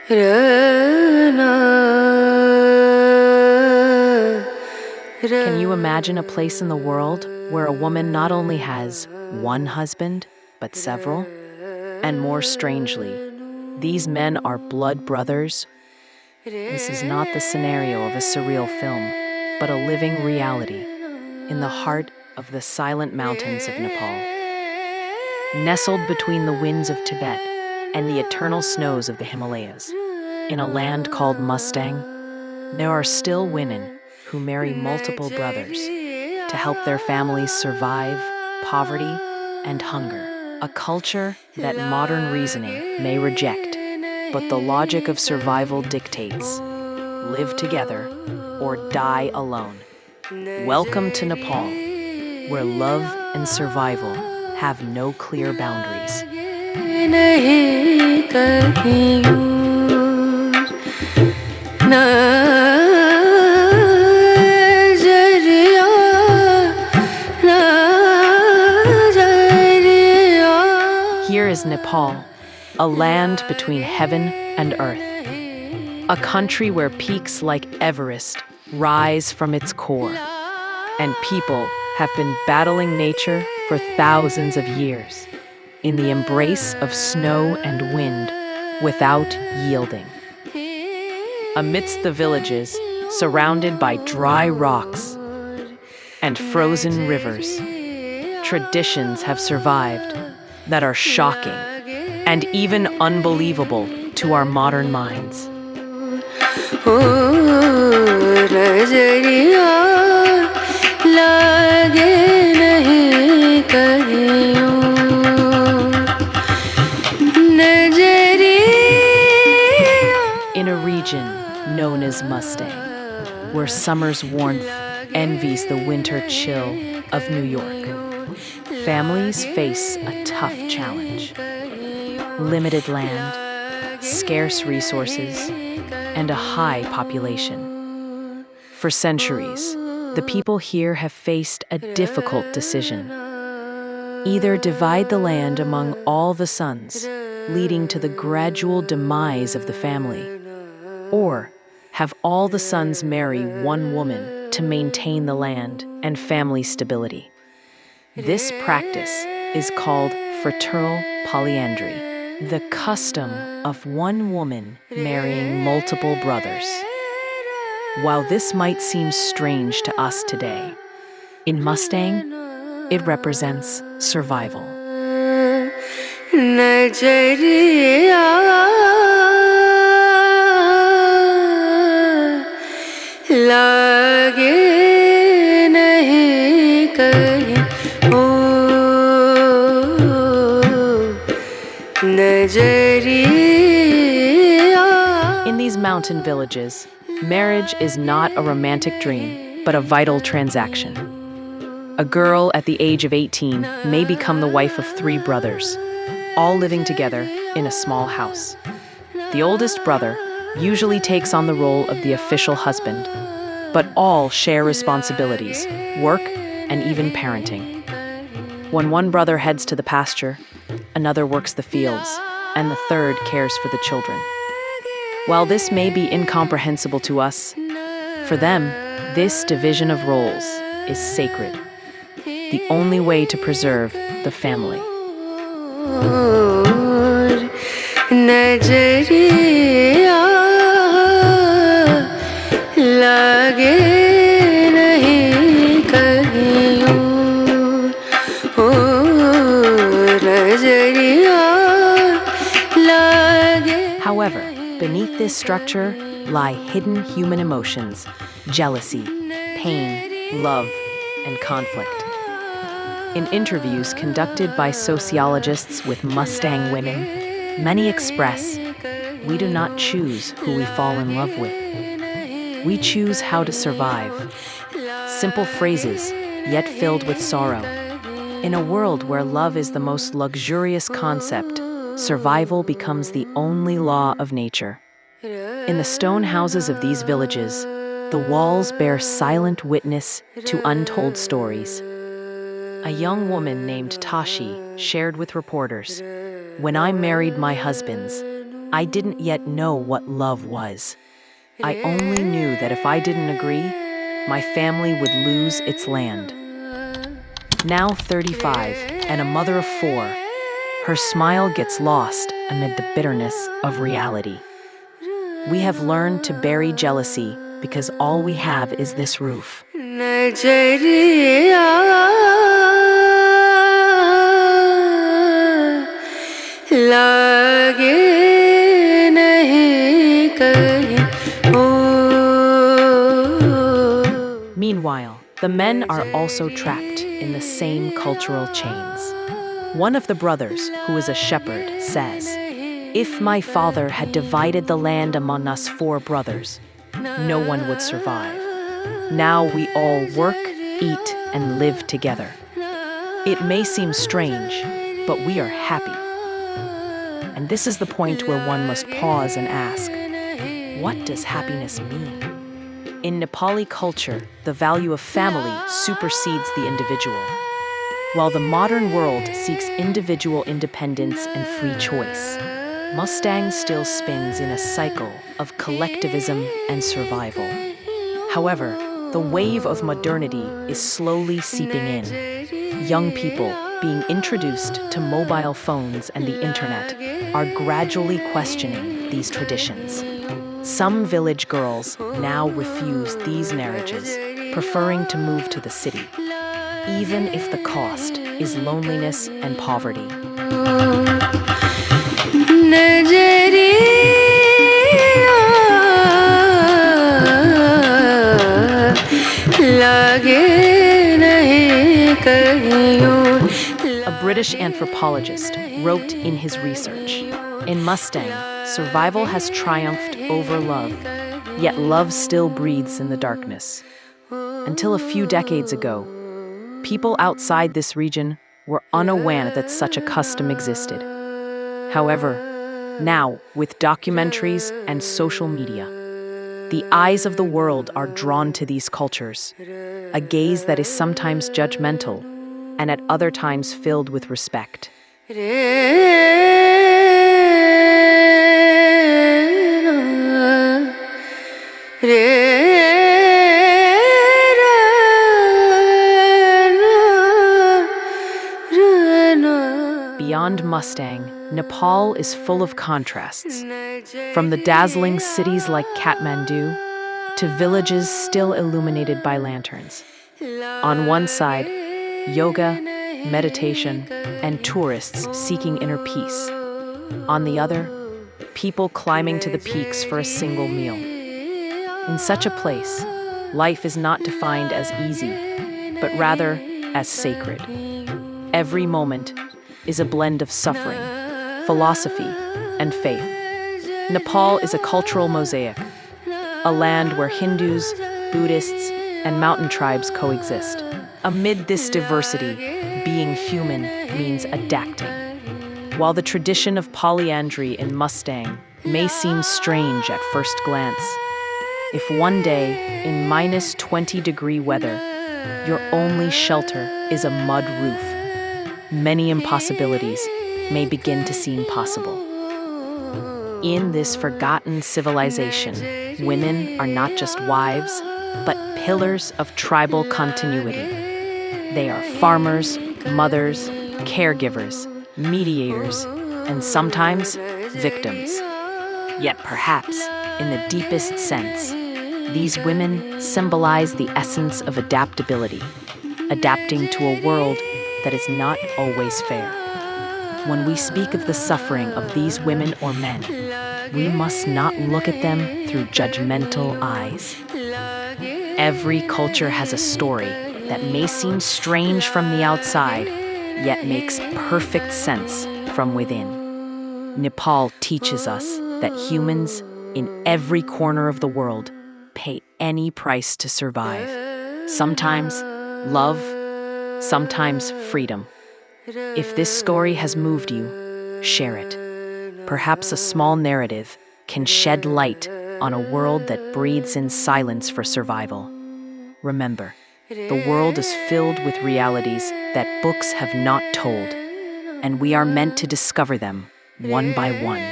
Can you imagine a place in the world where a woman not only has one husband, but several? And more strangely, these men are blood brothers. This is not the scenario of a surreal film, but a living reality in the heart of the silent mountains of Nepal. Nestled between the winds of Tibet and the eternal snows of the Himalayas, in a land called Mustang, there are still women who marry multiple brothers to help their families survive poverty and hunger. A culture that modern reasoning may reject, but the logic of survival dictates: live together or die alone. Welcome to Nepal, where love and survival have no clear boundaries. Here is Nepal, a land between heaven and earth. A country where peaks like Everest rise from its core, and people have been battling nature for thousands of years, in the embrace of snow and wind, without yielding. Amidst the villages, surrounded by dry rocks and frozen rivers, traditions have survived that are shocking and even unbelievable to our modern minds. In a region known as Mustang, where summer's warmth envies the winter chill of New York, families face a tough challenge. Limited land, scarce resources, and a high population. For centuries, the people here have faced a difficult decision. Either divide the land among all the sons, leading to the gradual demise of the family, or have all the sons marry one woman to maintain the land and family stability. This practice is called fraternal polyandry, the custom of one woman marrying multiple brothers. While this might seem strange to us today, in Mustang, it represents survival. In these mountain villages, marriage is not a romantic dream, but a vital transaction. A girl at the age of 18 may become the wife of 3 brothers, all living together in a small house. The oldest brother usually takes on the role of the official husband, but all share responsibilities, work, and even parenting. When one brother heads to the pasture, another works the fields, and the third cares for the children. While this may be incomprehensible to us, for them, this division of roles is sacred, the only way to preserve the family. However, beneath this structure lie hidden human emotions: jealousy, pain, love, and conflict. In interviews conducted by sociologists with Mustang women, many express, "We do not choose who we fall in love with. We choose how to survive." Simple phrases, yet filled with sorrow. In a world where love is the most luxurious concept, survival becomes the only law of nature. In the stone houses of these villages, the walls bear silent witness to untold stories. A young woman named Tashi shared with reporters, "When I married my husbands, I didn't yet know what love was. I only knew that if I didn't agree, my family would lose its land. Now 35 and a mother of 4, her smile gets lost amid the bitterness of reality. We have learned to bury jealousy because all we have is this roof. Meanwhile, the men are also trapped in the same cultural chains. One of the brothers, who is a shepherd, says, "If my father had divided the land among us 4 brothers, no one would survive. Now we all work, eat, and live together. It may seem strange, but we are happy." And this is the point where one must pause and ask, what does happiness mean? In Nepali culture, the value of family supersedes the individual. While the modern world seeks individual independence and free choice, Mustang still spins in a cycle of collectivism and survival. However, the wave of modernity is slowly seeping in. Young people, being introduced to mobile phones and the internet, are gradually questioning these traditions. Some village girls now refuse these marriages, preferring to move to the city, even if the cost is loneliness and poverty. A British anthropologist wrote in his research, "In Mustang, survival has triumphed over love, yet love still breathes in the darkness." Until a few decades ago, people outside this region were unaware that such a custom existed. However, now, with documentaries and social media, the eyes of the world are drawn to these cultures, a gaze that is sometimes judgmental and at other times filled with respect. Beyond Mustang, Nepal is full of contrasts. From the dazzling cities like Kathmandu to villages still illuminated by lanterns. On one side, yoga, meditation, and tourists seeking inner peace. On the other, people climbing to the peaks for a single meal. In such a place, life is not defined as easy, but rather as sacred. Every moment is a blend of suffering, philosophy, and faith. Nepal is a cultural mosaic, a land where Hindus, Buddhists, and mountain tribes coexist. Amid this diversity, being human means adapting. While the tradition of polyandry in Mustang may seem strange at first glance, if one day, in -20-degree weather, your only shelter is a mud roof, many impossibilities may begin to seem possible. In this forgotten civilization, women are not just wives, but pillars of tribal continuity. They are farmers, mothers, caregivers, mediators, and sometimes victims. Yet perhaps, in the deepest sense, these women symbolize the essence of adaptability, adapting to a world that is not always fair. When we speak of the suffering of these women or men, we must not look at them through judgmental eyes. Every culture has a story that may seem strange from the outside, yet makes perfect sense from within. Nepal teaches us that humans in every corner of the world pay any price to survive. Sometimes love, sometimes freedom. If this story has moved you, share it. Perhaps a small narrative can shed light on a world that breathes in silence for survival. Remember, the world is filled with realities that books have not told, and we are meant to discover them one by one.